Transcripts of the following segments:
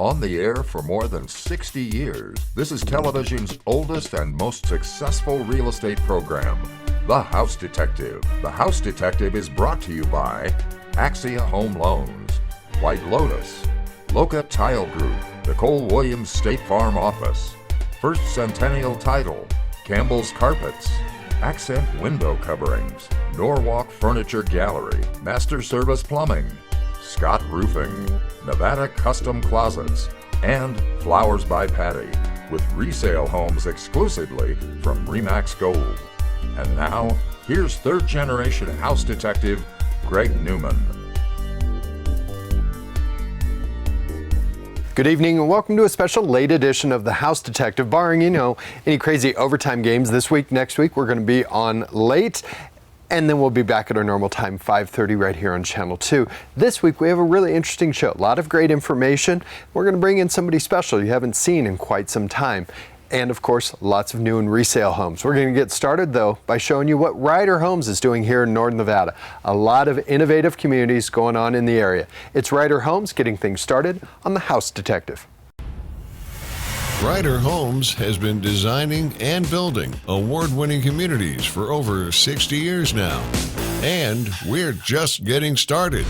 On the air for more than 60 years, this is television's oldest and most successful real estate program, The House Detective. The House Detective is brought to you by Axia Home Loans, White Lotus, Loca Tile Group, Nicole Williams State Farm Office, First Centennial Title, Campbell's Carpets, Accent Window Coverings, Norwalk Furniture Gallery, Master Service Plumbing, Scott Roofing, Nevada Custom Closets, and Flowers by Patty, with resale homes exclusively from RE/MAX Gold. And now, here's third-generation house detective Greg Newman. Good evening and welcome to a special late edition of The House Detective. Barring, any crazy overtime games this week, next week, we're going to be on late. And then we'll be back at our normal time, 5:30 right here on Channel 2. This week we have a really interesting show. A lot of great information. We're going to bring in somebody special you haven't seen in quite some time. And of course, lots of new and resale homes. We're going to get started though by showing you what Ryder Homes is doing here in Northern Nevada. A lot of innovative communities going on in the area. It's Ryder Homes getting things started on The House Detective. Ryder Homes has been designing and building award-winning communities for over 60 years now. And we're just getting started.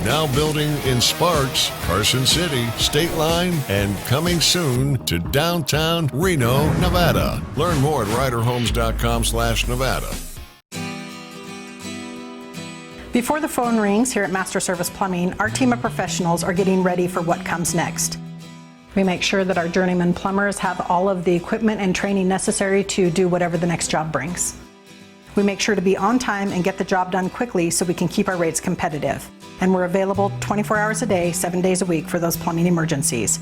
Now building in Sparks, Carson City, State Line, and coming soon to downtown Reno, Nevada. Learn more at ryderhomes.com/Nevada. Before the phone rings here at Master Service Plumbing, our team of professionals are getting ready for what comes next. We make sure that our journeyman plumbers have all of the equipment and training necessary to do whatever the next job brings. We make sure to be on time and get the job done quickly so we can keep our rates competitive. And we're available 24 hours a day, 7 days a week for those plumbing emergencies.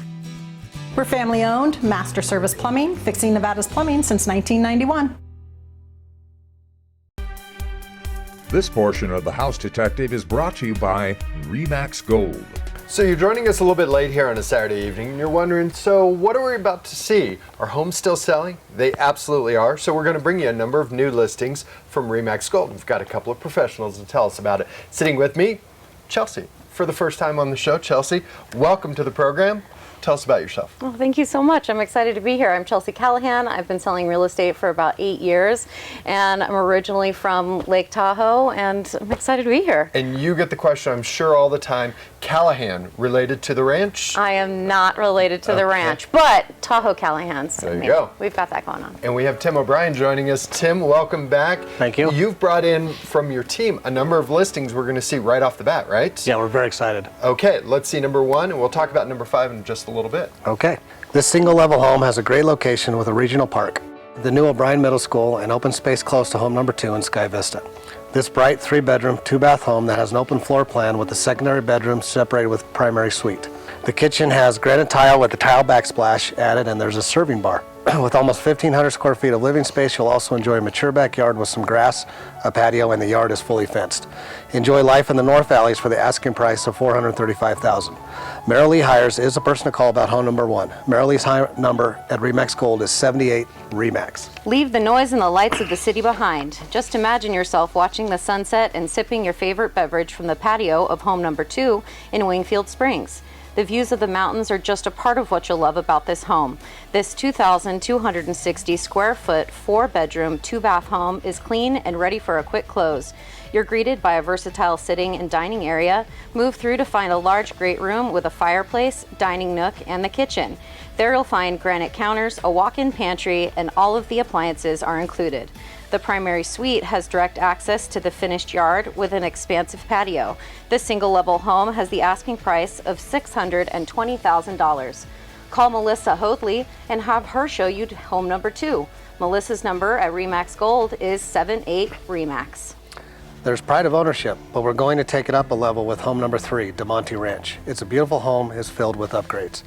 We're family owned, Master Service Plumbing, fixing Nevada's plumbing since 1991. This portion of The House Detective is brought to you by RE/MAX Gold. So you're joining us a little bit late here on a Saturday evening and you're wondering, so what are we about to see? Are homes still selling? They absolutely are. So we're going to bring you a number of new listings from RE/MAX Gold. We've got a couple of professionals to tell us about it. Sitting with me, Chelsea. For the first time on the show, Chelsea, welcome to the program. Tell us about yourself. Well, thank you so much. I'm excited to be here. I'm Chelsea Callahan. I've been selling real estate for about 8 years, and I'm originally from Lake Tahoe, and I'm excited to be here. And you get the question, I'm sure, all the time, Callahan, related to the ranch? I am not related to the ranch, but Tahoe Callahans. There you go. We've got that going on. And we have Tim O'Brien joining us. Tim, welcome back. Thank you. You've brought in from your team a number of listings we're going to see right off the bat, right? Yeah, we're very excited. Okay, let's see number 1, and we'll talk about number 5 in just a little bit. Okay. This single-level home has a great location with a regional park, the new O'Brien Middle School, and open space close to home number 2 in Sky Vista. This bright 3-bedroom, 2-bath home that has an open floor plan with the secondary bedroom separated with primary suite. The kitchen has granite tile with a tile backsplash added, and there's a serving bar. With almost 1,500 square feet of living space, you'll also enjoy a mature backyard with some grass, a patio, and the yard is fully fenced. Enjoy life in the North Valleys for the asking price of $435,000. Marilee Hires is the person to call about home number 1. Marilee's number at RE/MAX Gold is 78 RE/MAX. Leave the noise and the lights of the city behind. Just imagine yourself watching the sunset and sipping your favorite beverage from the patio of home number 2 in Wingfield Springs. The views of the mountains are just a part of what you'll love about this home. This 2,260 square foot, 4-bedroom, 2-bath home is clean and ready for a quick close. You're greeted by a versatile sitting and dining area. Move through to find a large great room with a fireplace, dining nook, and the kitchen. There you'll find granite counters, a walk-in pantry, and all of the appliances are included. The primary suite has direct access to the finished yard with an expansive patio. This single-level home has the asking price of $620,000. Call Melissa Hoadley and have her show you home number 2. Melissa's number at RE/MAX Gold is 78 RE/MAX. There's pride of ownership, but we're going to take it up a level with home number 3, DeMonte Ranch. It's a beautiful home, is filled with upgrades.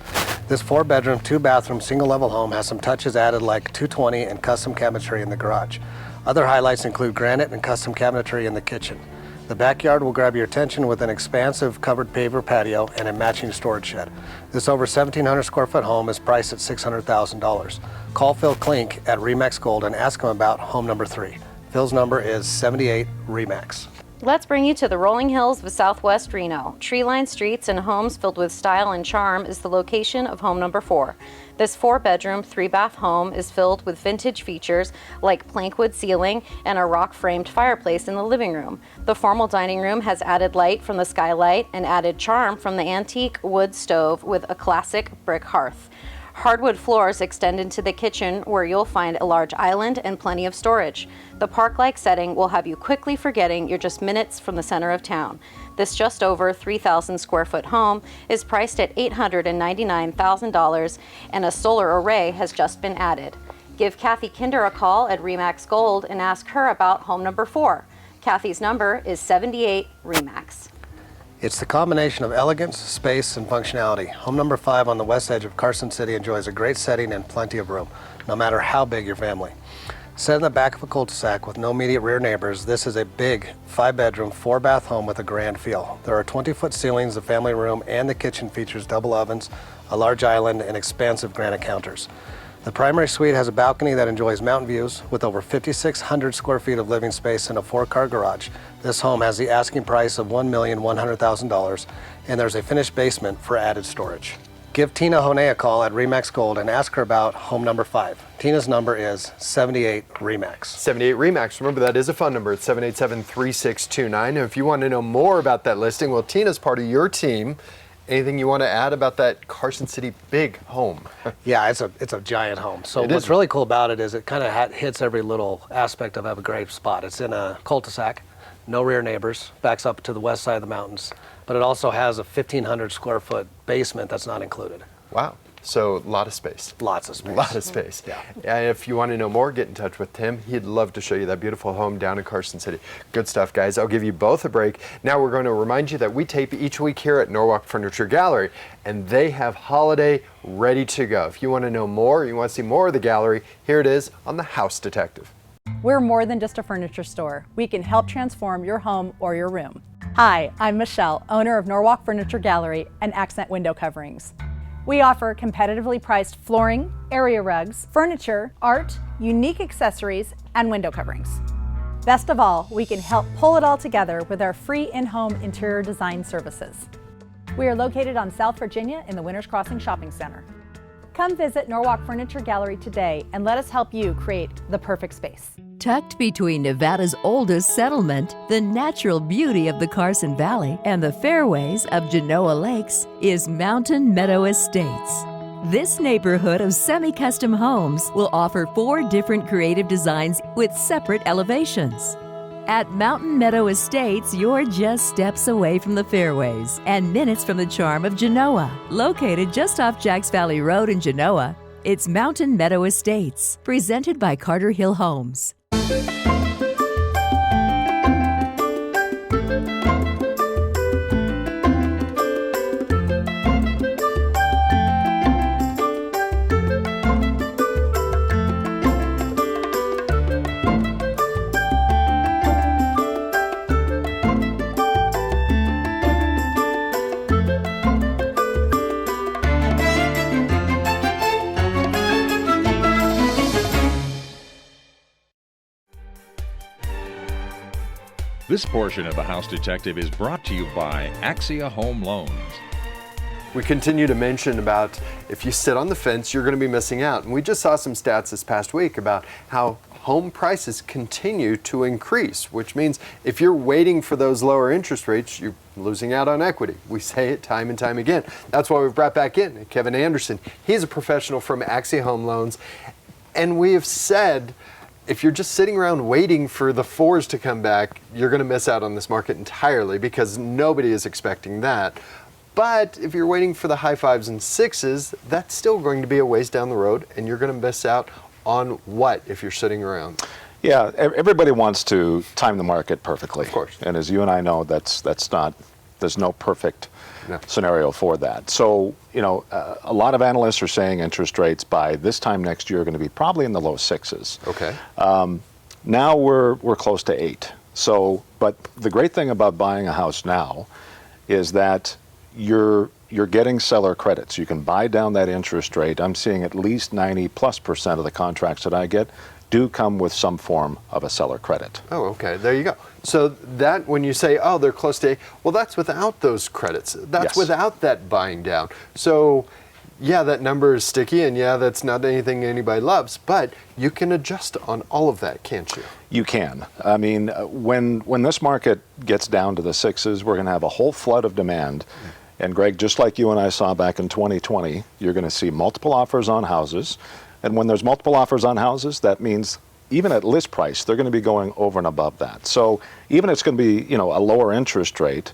This 4-bedroom, 2-bathroom, single-level home has some touches added like 220 and custom cabinetry in the garage. Other highlights include granite and custom cabinetry in the kitchen. The backyard will grab your attention with an expansive covered paver patio and a matching storage shed. This over 1,700 square foot home is priced at $600,000. Call Phil Klink at RE/MAX Gold and ask him about home number 3. Phil's number is 78 REMAX. Let's bring you to the rolling hills of Southwest Reno. Tree-lined streets and homes filled with style and charm is the location of home number 4. This 4-bedroom, 3-bath home is filled with vintage features like plankwood ceiling and a rock-framed fireplace in the living room. The formal dining room has added light from the skylight and added charm from the antique wood stove with a classic brick hearth. Hardwood floors extend into the kitchen where you'll find a large island and plenty of storage. The park-like setting will have you quickly forgetting you're just minutes from the center of town. This just over 3,000 square foot home is priced at $899,000 and a solar array has just been added. Give Kathy Kinder a call at REMAX Gold and ask her about home number 4. Kathy's number is 78 REMAX. It's the combination of elegance, space, and functionality. Home number 5 on the west edge of Carson City enjoys a great setting and plenty of room, no matter how big your family. Set in the back of a cul-de-sac with no immediate rear neighbors, this is a big 5-bedroom, 4-bath home with a grand feel. There are 20-foot ceilings, the family room and the kitchen features double ovens, a large island, and expansive granite counters. The primary suite has a balcony that enjoys mountain views with over 5,600 square feet of living space and a 4-car garage. This home has the asking price of $1,100,000 and there's a finished basement for added storage. Give Tina Honey a call at REMAX Gold and ask her about home number 5. Tina's number is 78 REMAX. 78 REMAX. Remember, that is a phone number. It's 787-3629. And if you want to know more about that listing, well, Tina's part of your team. Anything you want to add about that Carson City big home? Yeah, it's a giant home. So what's really cool about it is it kind of hits every little aspect of a great spot. It's in a cul-de-sac, no rear neighbors, backs up to the west side of the mountains, but it also has a 1,500 square foot basement that's not included. Wow. So a lot of space. Lots of space. A lot of space. Yeah. And if you want to know more, get in touch with Tim. He'd love to show you that beautiful home down in Carson City. Good stuff, guys. I'll give you both a break. Now we're going to remind you that we tape each week here at Norwalk Furniture Gallery, and they have holiday ready to go. If you want to know more, you want to see more of the gallery, here it is on The House Detective. We're more than just a furniture store. We can help transform your home or your room. Hi, I'm Michelle, owner of Norwalk Furniture Gallery and Accent Window Coverings. We offer competitively priced flooring, area rugs, furniture, art, unique accessories, and window coverings. Best of all, we can help pull it all together with our free in-home interior design services. We are located on South Virginia in the Winters Crossing Shopping Center. Come visit Norwalk Furniture Gallery today and let us help you create the perfect space. Tucked between Nevada's oldest settlement, the natural beauty of the Carson Valley, and the fairways of Genoa Lakes is Mountain Meadow Estates. This neighborhood of semi-custom homes will offer 4 different creative designs with separate elevations. At Mountain Meadow Estates, you're just steps away from the fairways and minutes from the charm of Genoa. Located just off Jacks Valley Road in Genoa, it's Mountain Meadow Estates, presented by Carter Hill Homes. This portion of The House Detective is brought to you by Axia Home Loans. We continue to mention about if you sit on the fence, you're going to be missing out. And we just saw some stats this past week about how home prices continue to increase, which means if you're waiting for those lower interest rates, you're losing out on equity. We say it time and time again. That's why we've brought back in Kevin Anderson. He's a professional from Axia Home Loans. And we have said, if you're just sitting around waiting for the 4s to come back, you're going to miss out on this market entirely because nobody is expecting that. But if you're waiting for the high 5s and 6s, that's still going to be a ways down the road, and you're going to miss out on what if you're sitting around? Yeah, everybody wants to time the market perfectly. Of course. And as you and I know, that's not, there's no perfect scenario for that. So, you know, a lot of analysts are saying interest rates by this time next year are going to be probably in the low 6s. Okay. Now we're close to 8. So, but the great thing about buying a house now is that you're you're getting seller credits. You can buy down that interest rate. I'm seeing at least 90+% of the contracts that I get do come with some form of a seller credit. Oh, okay. There you go. So that when you say, oh, they're close to, well, that's without those credits. That's Yes. without that buying down. So yeah, that number is sticky, and yeah, that's not anything anybody loves, but you can adjust on all of that, can't you? You can. I mean, when this market gets down to the sixes, we're going to have a whole flood of demand. And Greg, just like you and I saw back in 2020, you're going to see multiple offers on houses. And when there's multiple offers on houses, that means even at list price, they're going to be going over and above that. So even it's going to be, a lower interest rate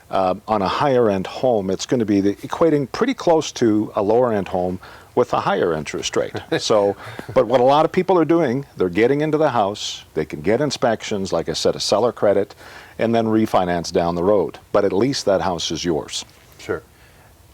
on a higher end home, it's going to be equating pretty close to a lower end home with a higher interest rate. So, but what a lot of people are doing, they're getting into the house, they can get inspections, like I said, a seller credit, and then refinance down the road. But at least that house is yours. Sure.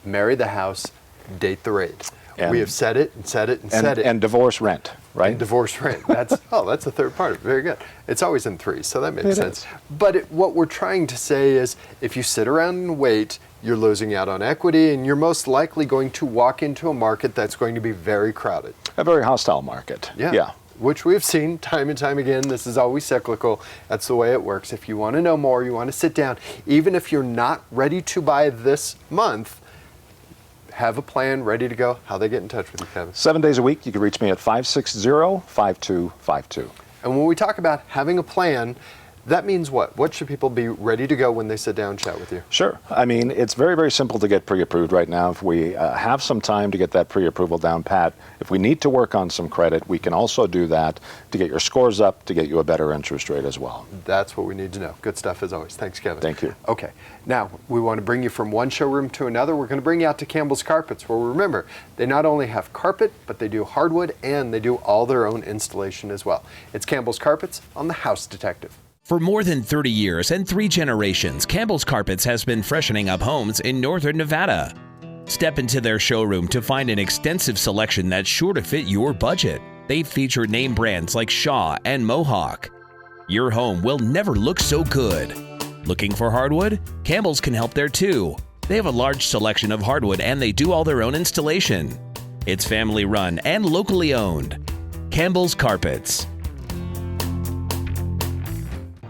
Marry the house, date the rate. And- we have said it and said it and said it. And divorce rent, right? And divorce rent. That's that's the third part. Very good. It's always in threes, so that makes It sense. is. But what we're trying to say is, if you sit around and wait, you're losing out on equity, and you're most likely going to walk into a market that's going to be very crowded. A very hostile market. Yeah. Which we've seen time and time again. This is always cyclical. That's the way it works. If you want to know more, you want to sit down, even if you're not ready to buy this month, have a plan ready to go. How they get in touch with you, Kevin? 7 days a week, you can reach me at 560-5252. And when we talk about having a plan, that means what? What should people be ready to go when they sit down and chat with you? Sure. I mean, it's very, very simple to get pre-approved right now. If we have some time to get that pre-approval down pat, if we need to work on some credit, we can also do that to get your scores up, to get you a better interest rate as well. That's what we need to know. Good stuff as always. Thanks, Kevin. Thank you. Okay. Now, we want to bring you from one showroom to another. We're going to bring you out to Campbell's Carpets, where remember, they not only have carpet, but they do hardwood, and they do all their own installation as well. It's Campbell's Carpets on The House Detective. For more than 30 years and 3 generations, Campbell's Carpets has been freshening up homes in northern Nevada. Step into their showroom to find an extensive selection that's sure to fit your budget. They feature name brands like Shaw and Mohawk. Your home will never look so good. Looking for hardwood? Campbell's can help there too. They have a large selection of hardwood and they do all their own installation. It's family run and locally owned. Campbell's Carpets.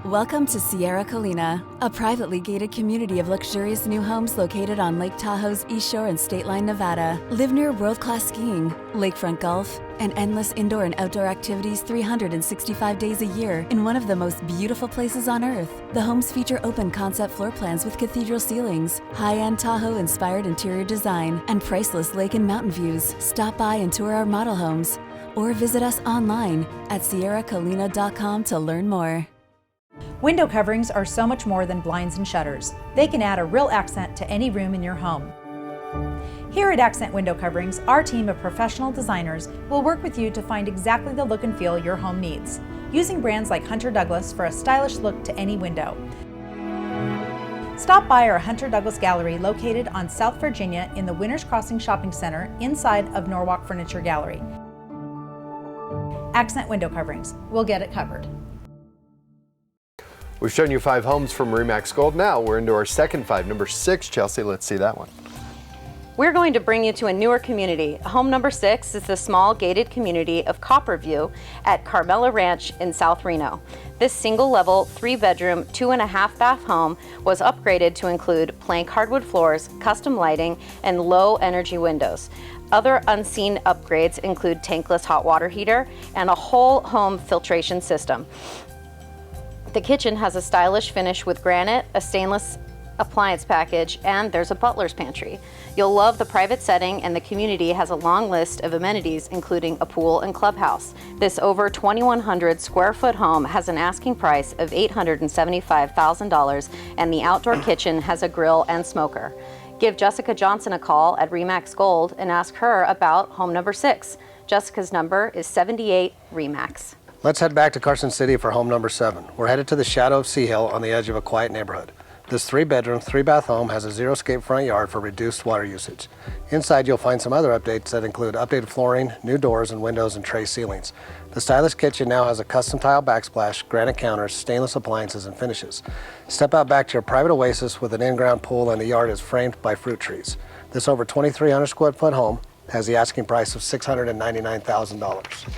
Welcome to Sierra Colina, a privately gated community of luxurious new homes located on Lake Tahoe's East Shore and State Line, Nevada. Live near world-class skiing, lakefront golf, and endless indoor and outdoor activities 365 days a year in one of the most beautiful places on earth. The homes feature open concept floor plans with cathedral ceilings, high-end Tahoe-inspired interior design, and priceless lake and mountain views. Stop by and tour our model homes, or visit us online at sierracolina.com to learn more. Window coverings are so much more than blinds and shutters. They can add a real accent to any room in your home. Here at Accent Window Coverings, our team of professional designers will work with you to find exactly the look and feel your home needs, using brands like Hunter Douglas for a stylish look to any window. Stop by our Hunter Douglas Gallery located on South Virginia in the Winners Crossing Shopping Center inside of Norwalk Furniture Gallery. Accent Window Coverings. We'll get it covered. We've shown you 5 homes from Remax Gold. Now we're into our second 5, number 6. Chelsea, let's see that one. We're going to bring you to a newer community. Home number 6 is the small gated community of Copperview at Carmela Ranch in South Reno. This single-level, 3-bedroom, 2.5-bath home was upgraded to include plank hardwood floors, custom lighting, and low-energy windows. Other unseen upgrades include tankless hot water heater and a whole home filtration system. The kitchen has a stylish finish with granite, a stainless appliance package, and there's a butler's pantry. You'll love the private setting, and the community has a long list of amenities including a pool and clubhouse. This over 2,100 square foot home has an asking price of $875,000, and the outdoor kitchen has a grill and smoker. Give Jessica Johnson a call at Remax Gold and ask her about home number 6. Jessica's number is 78 Remax. Let's head back to Carson City for home number 7. We're headed to the shadow of Sea Hill on the edge of a quiet neighborhood. This 3-bedroom, 3-bath home has a zero-scape front yard for reduced water usage. Inside, you'll find some other updates that include updated flooring, new doors and windows, and tray ceilings. The stylish kitchen now has a custom tile backsplash, granite counters, stainless appliances, and finishes. Step out back to your private oasis with an in-ground pool, and the yard is framed by fruit trees. This over 2,300 square foot home has the asking price of $699,000.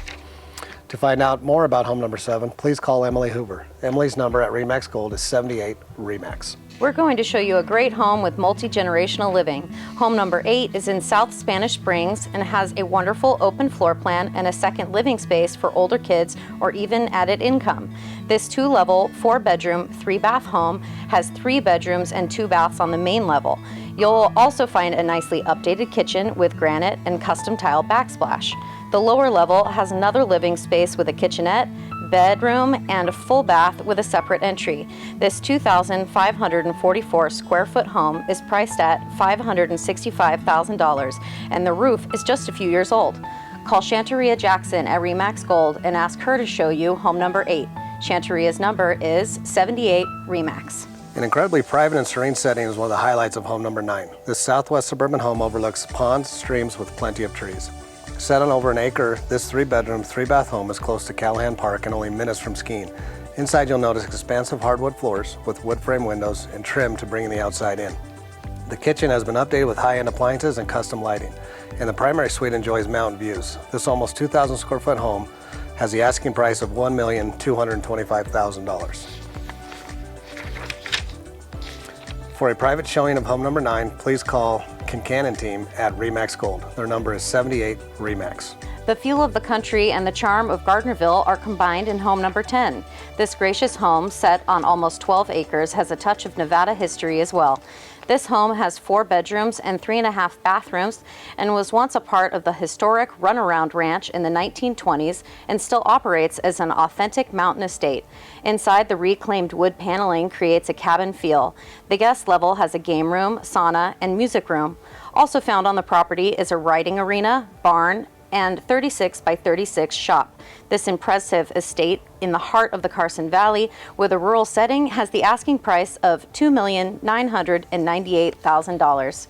To find out more about home number 7, please call Emily Hoover. Emily's number at RE/MAX Gold is 78 RE/MAX. We're going to show you a great home with multi-generational living. Home number 8 is in South Spanish Springs and has a wonderful open floor plan and a second living space for older kids or even added income. This 2-level, 4-bedroom, 3-bath home has 3 bedrooms and 2 baths on the main level. You'll also find a nicely updated kitchen with granite and custom tile backsplash. The lower level has another living space with a kitchenette, bedroom, and a full bath with a separate entry. This 2,544 square foot home is priced at $565,000 and the roof is just a few years old. Call Shantaria Jackson at RE/MAX Gold and ask her to show you home number 8. Shantaria's number is 78 RE/MAX. An incredibly private and serene setting is one of the highlights of home number 9. This southwest suburban home overlooks ponds, streams with plenty of trees. Set on over an acre, this 3-bedroom, 3-bath home is close to Callahan Park and only minutes from skiing. Inside you'll notice expansive hardwood floors with wood frame windows and trim to bring the outside in. The kitchen has been updated with high-end appliances and custom lighting, and the primary suite enjoys mountain views. This almost 2,000 square foot home has the asking price of $1,225,000. For a private showing of home number 9, please call Kincannon team at RE/MAX Gold. Their number is 78 RE/MAX. The feel of the country and the charm of Gardnerville are combined in home number 10. This gracious home, set on almost 12 acres, has a touch of Nevada history as well. This home has 4 bedrooms and 3.5 bathrooms and was once a part of the historic Runaround Ranch in the 1920s and still operates as an authentic mountain estate. Inside, the reclaimed wood paneling creates a cabin feel. The guest level has a game room, sauna, and music room. Also found on the property is a riding arena, barn, and 36 by 36 shop. This impressive estate in the heart of the Carson Valley with a rural setting has the asking price of $2,998,000.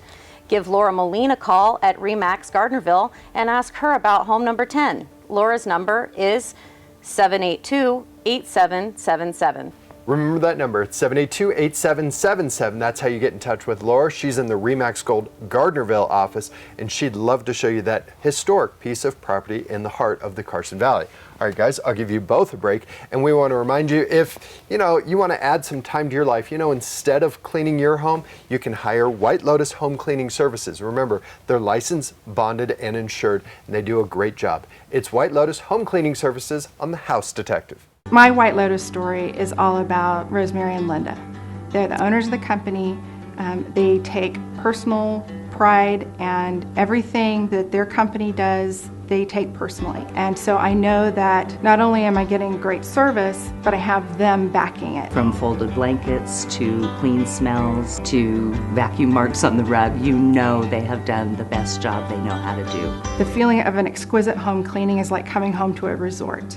Give Laura Moline a call at RE/MAX Gardnerville and ask her about home number 10. Laura's number is 782-8777. Remember that number, it's 782-8777. That's how you get in touch with Laura. She's in the RE/MAX Gold Gardnerville office, and she'd love to show you that historic piece of property in the heart of the Carson Valley. All right, guys, I'll give you both a break, and we want to remind you, if you want to add some time to your life, instead of cleaning your home, you can hire White Lotus Home Cleaning Services. Remember, they're licensed, bonded, and insured, and they do a great job. It's White Lotus Home Cleaning Services on The House Detective. My White Lotus story is all about Rosemary and Linda. They're the owners of the company. They take personal pride, and everything that their company does, they take personally. And so I know that not only am I getting great service, but I have them backing it. From folded blankets to clean smells to vacuum marks on the rug, they have done the best job they know how to do. The feeling of an exquisite home cleaning is like coming home to a resort.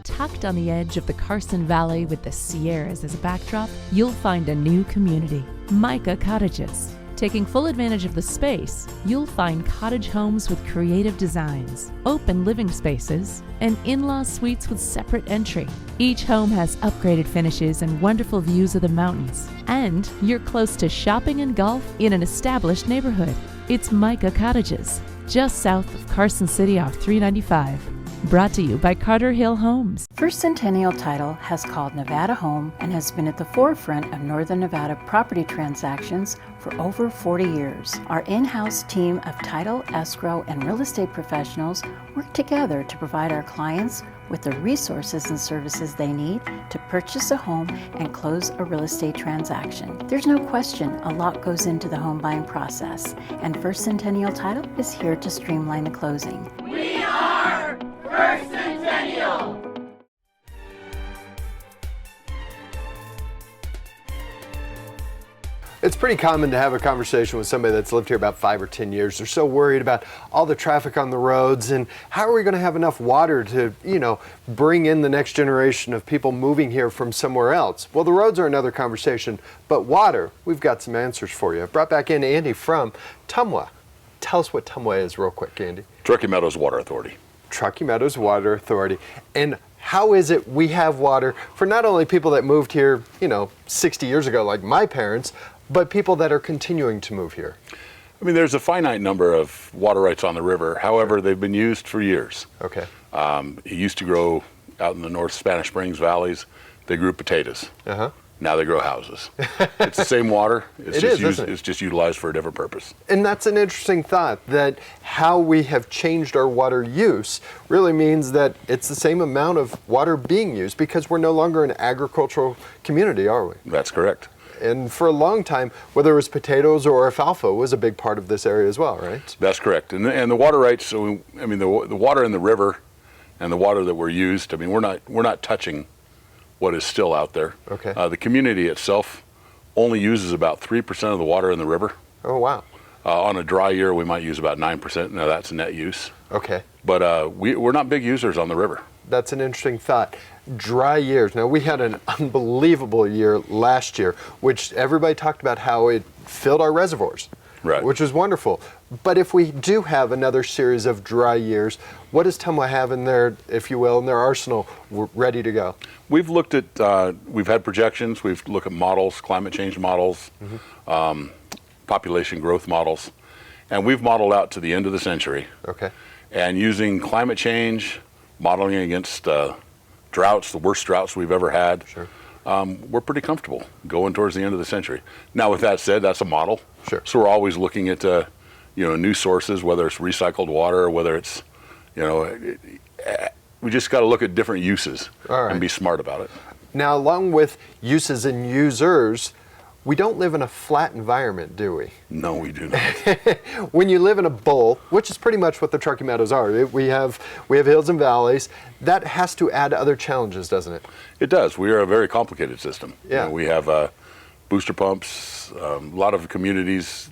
Tucked on the edge of the Carson Valley with the Sierras as a backdrop, you'll find a new community, Micah Cottages. Taking full advantage of the space, you'll find cottage homes with creative designs, open living spaces, and in-law suites with separate entry. Each home has upgraded finishes and wonderful views of the mountains. And you're close to shopping and golf in an established neighborhood. It's Micah Cottages, just south of Carson City off 395. Brought to you by Carter Hill Homes. First Centennial Title has called Nevada home and has been at the forefront of Northern Nevada property transactions for over 40 years. Our in-house team of title, escrow, and real estate professionals work together to provide our clients with the resources and services they need to purchase a home and close a real estate transaction. There's no question a lot goes into the home buying process, and First Centennial Title is here to streamline the closing. We are First Centennial! It's pretty common to have a conversation with somebody that's lived here about 5 or 10 years. They're so worried about all the traffic on the roads and how are we going to have enough water to, bring in the next generation of people moving here from somewhere else. Well, the roads are another conversation, but water, we've got some answers for you. I've brought back in Andy from TMWA. Tell us what TMWA is real quick, Andy. Truckee Meadows Water Authority. Truckee Meadows Water Authority. And how is it we have water for not only people that moved here, 60 years ago like my parents, but people that are continuing to move here. I mean, there's a finite number of water rights on the river. However, they've been used for years. Okay. It used to grow out in the North Spanish Springs valleys. They grew potatoes. Uh-huh. Now they grow houses. It's the same water. It's just utilized for a different purpose. And that's an interesting thought, that how we have changed our water use really means that it's the same amount of water being used, because we're no longer an agricultural community, are we? That's correct. And for a long time, whether it was potatoes or alfalfa was a big part of this area as well, right? That's correct. And the water rights, so I mean, the water in the river and the water that we're used, I mean, we're not touching what is still out there. Okay. The community itself only uses about 3% of the water in the river. Oh, wow. On a dry year, we might use about 9%. Now that's net use. Okay. But we're not big users on the river. That's an interesting thought. Dry years. Now, we had an unbelievable year last year, which everybody talked about how it filled our reservoirs, right, which was wonderful. But if we do have another series of dry years, what does TMWA have in their, if you will, in their arsenal ready to go? We've looked at, we've had projections, we've looked at models, climate change models, population growth models, and we've modeled out to the end of the century. Okay. And using climate change, modeling against droughts, the worst droughts we've ever had, sure, we're pretty comfortable going towards the end of the century. Now, with that said, that's a model. Sure. So we're always looking at new sources, whether it's recycled water or whether it's, we just got to look at different uses and be smart about it. Now, along with uses and users, we don't live in a flat environment, do we? No, we do not. When you live in a bowl, which is pretty much what the Truckee Meadows are, we have hills and valleys, that has to add other challenges, doesn't it? It does. We are a very complicated system. Yeah. We have booster pumps. A lot of communities,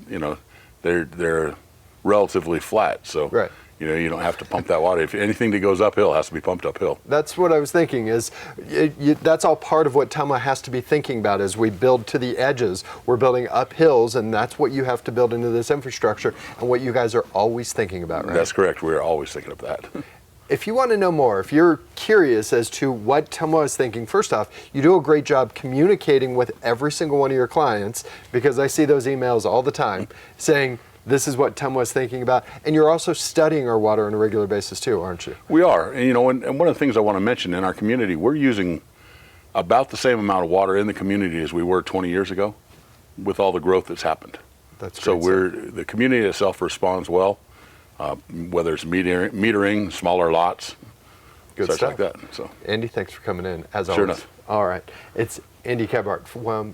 they're relatively flat. So right, you don't have to pump that water. If anything that goes uphill has to be pumped uphill. That's what I was thinking, is that's all part of what TMWA has to be thinking about. As we build to the edges, we're building up hills, and that's what you have to build into this infrastructure, and what you guys are always thinking about, right? That's correct. We're always thinking of that. If you want to know more, if you're curious as to what TMWA is thinking, first off, you do a great job communicating with every single one of your clients, because I see those emails all the time saying, this is what TMWA is thinking about. And you're also studying our water on a regular basis too, aren't you? We are. And, and one of the things I want to mention, in our community, we're using about the same amount of water in the community as we were 20 years ago with all the growth that's happened. That's so the community itself responds well, whether it's metering, smaller lots, good such stuff like that. So, Andy, thanks for coming in, as always. Sure enough. All right. It's Andy Kebhart from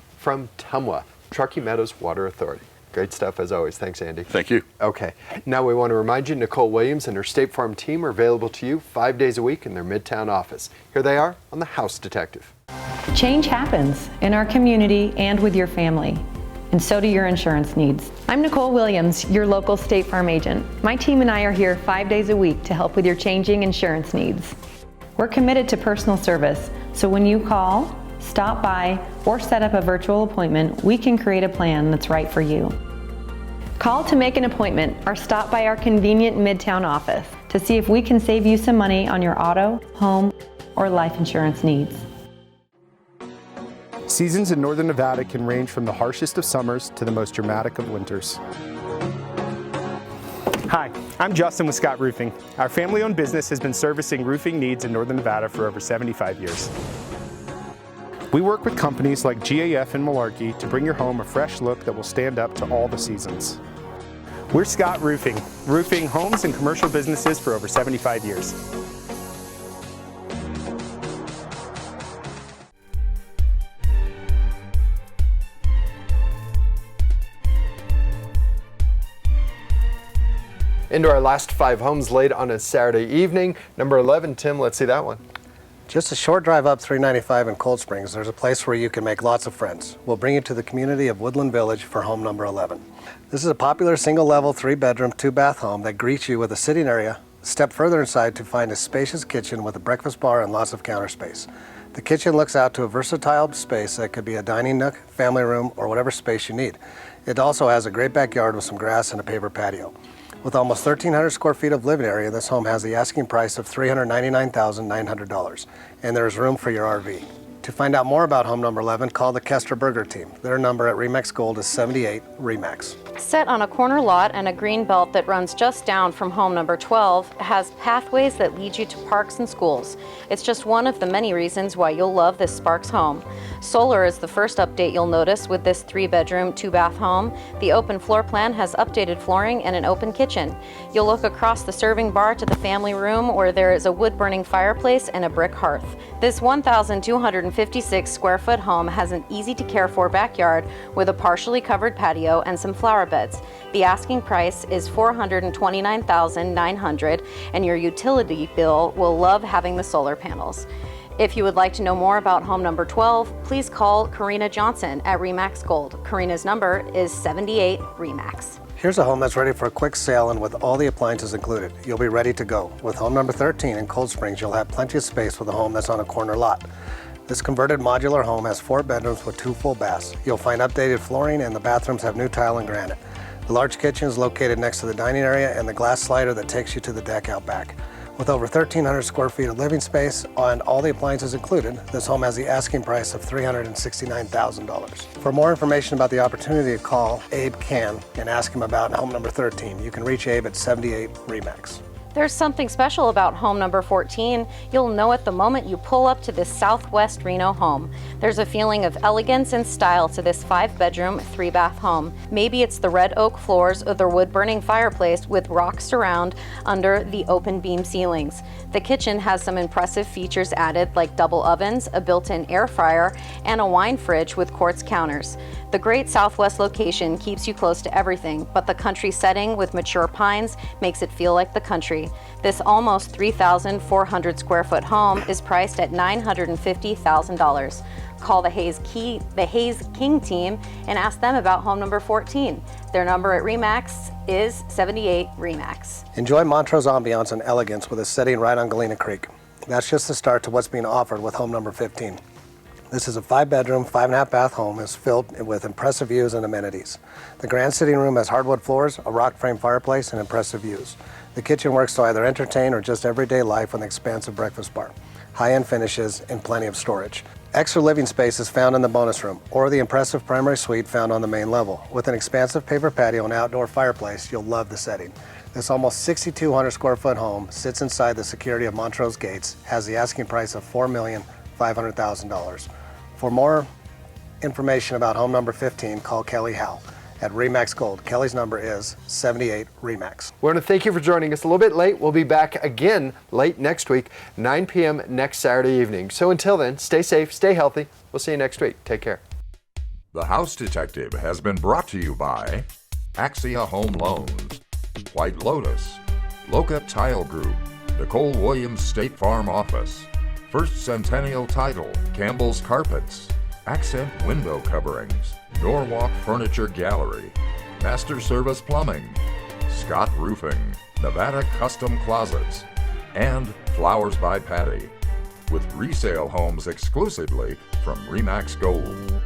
TMWA, Truckee Meadows Water Authority. Great stuff, as always. Thanks, Andy. Thank you. Okay. Now we want to remind you, Nicole Williams and her State Farm team are available to you 5 days a week in their Midtown office. Here they are on The House Detective. Change happens in our community and with your family, and so do your insurance needs. I'm Nicole Williams, your local State Farm agent. My team and I are here 5 days a week to help with your changing insurance needs. We're committed to personal service, so when you call, stop by, or set up a virtual appointment, we can create a plan that's right for you. Call to make an appointment or stop by our convenient Midtown office to see if we can save you some money on your auto, home, or life insurance needs. Seasons in northern Nevada can range from the harshest of summers to the most dramatic of winters. Hi, I'm Justin with Scott Roofing. Our family-owned business has been servicing roofing needs in northern Nevada for over 75 years. We work with companies like GAF and Malarkey to bring your home a fresh look that will stand up to all the seasons. We're Scott Roofing, roofing homes and commercial businesses for over 75 years. Into our last 5 homes laid on a Saturday evening. Number 11, Tim, let's see that one. Just a short drive up 395 in Cold Springs, there's a place where you can make lots of friends. We'll bring you to the community of Woodland Village for home number 11. This is a popular single-level, 3-bedroom, 2-bath home that greets you with a sitting area. Step further inside to find a spacious kitchen with a breakfast bar and lots of counter space. The kitchen looks out to a versatile space that could be a dining nook, family room, or whatever space you need. It also has a great backyard with some grass and a paver patio. With almost 1,300 square feet of living area, this home has the asking price of $399,900, and there is room for your RV. To find out more about home number 11, call the Kester Berger team. Their number at RE/MAX Gold is 78 RE/MAX. Set on a corner lot and a green belt that runs just down from home number 12 has pathways that lead you to parks and schools. It's just one of the many reasons why you'll love this Sparks home. Solar is the first update you'll notice with this 3-bedroom, 2-bath home. The open floor plan has updated flooring and an open kitchen. You'll look across the serving bar to the family room where there is a wood-burning fireplace and a brick hearth. This 1,256 square foot home has an easy-to-care-for backyard with a partially covered patio and some flower beds. The asking price is $429,900, and your utility bill will love having the solar panels. If you would like to know more about home number 12, please call Karina Johnson at RE/MAX Gold. Karina's number is 78 RE/MAX. Here's a home that's ready for a quick sale and with all the appliances included. You'll be ready to go. With home number 13 in Cold Springs, you'll have plenty of space with a home that's on a corner lot. This converted modular home has 4 bedrooms with 2 full baths. You'll find updated flooring and the bathrooms have new tile and granite. The large kitchen is located next to the dining area and the glass slider that takes you to the deck out back. With over 1,300 square feet of living space and all the appliances included, this home has the asking price of $369,000. For more information about the opportunity to call Abe Can and ask him about home number 13, you can reach Abe at 78 RE/MAX. There's something special about home number 14. You'll know it the moment you pull up to this Southwest Reno home. There's a feeling of elegance and style to this 5-bedroom, 3-bath home. Maybe it's the red oak floors or the wood-burning fireplace with rock surround under the open beam ceilings. The kitchen has some impressive features added like double ovens, a built-in air fryer, and a wine fridge with quartz counters. The great Southwest location keeps you close to everything, but the country setting with mature pines makes it feel like the country. This almost 3,400 square foot home is priced at $950,000. Call the Hayes King team and ask them about home number 14. Their number at RE/MAX is 78 RE/MAX. Enjoy Montrose ambiance and elegance with a setting right on Galena Creek. That's just the start to what's being offered with home number 15. This is a 5-bedroom, 5.5-bath home is filled with impressive views and amenities. The grand sitting room has hardwood floors, a rock frame fireplace, and impressive views. The kitchen works to either entertain or just everyday life with an expansive breakfast bar, high-end finishes, and plenty of storage. Extra living space is found in the bonus room or the impressive primary suite found on the main level. With an expansive paper patio and outdoor fireplace, you'll love the setting. This almost 6,200 square foot home sits inside the security of Montrose gates, has the asking price of $4,500,000. For more information about home number 15, call Kelly Howe at RE/MAX Gold. Kelly's number is 78 RE/MAX. We want to thank you for joining us a little bit late. We'll be back again late next week, 9 p.m. next Saturday evening. So until then, stay safe, stay healthy. We'll see you next week. Take care. The House Detective has been brought to you by Axia Home Loans, White Lotus, Loca Tile Group, Nicole Williams State Farm Office, First Centennial Title, Campbell's Carpets, Accent Window Coverings, Norwalk Furniture Gallery, Master Service Plumbing, Scott Roofing, Nevada Custom Closets, and Flowers by Patty, with resale homes exclusively from RE/MAX Gold.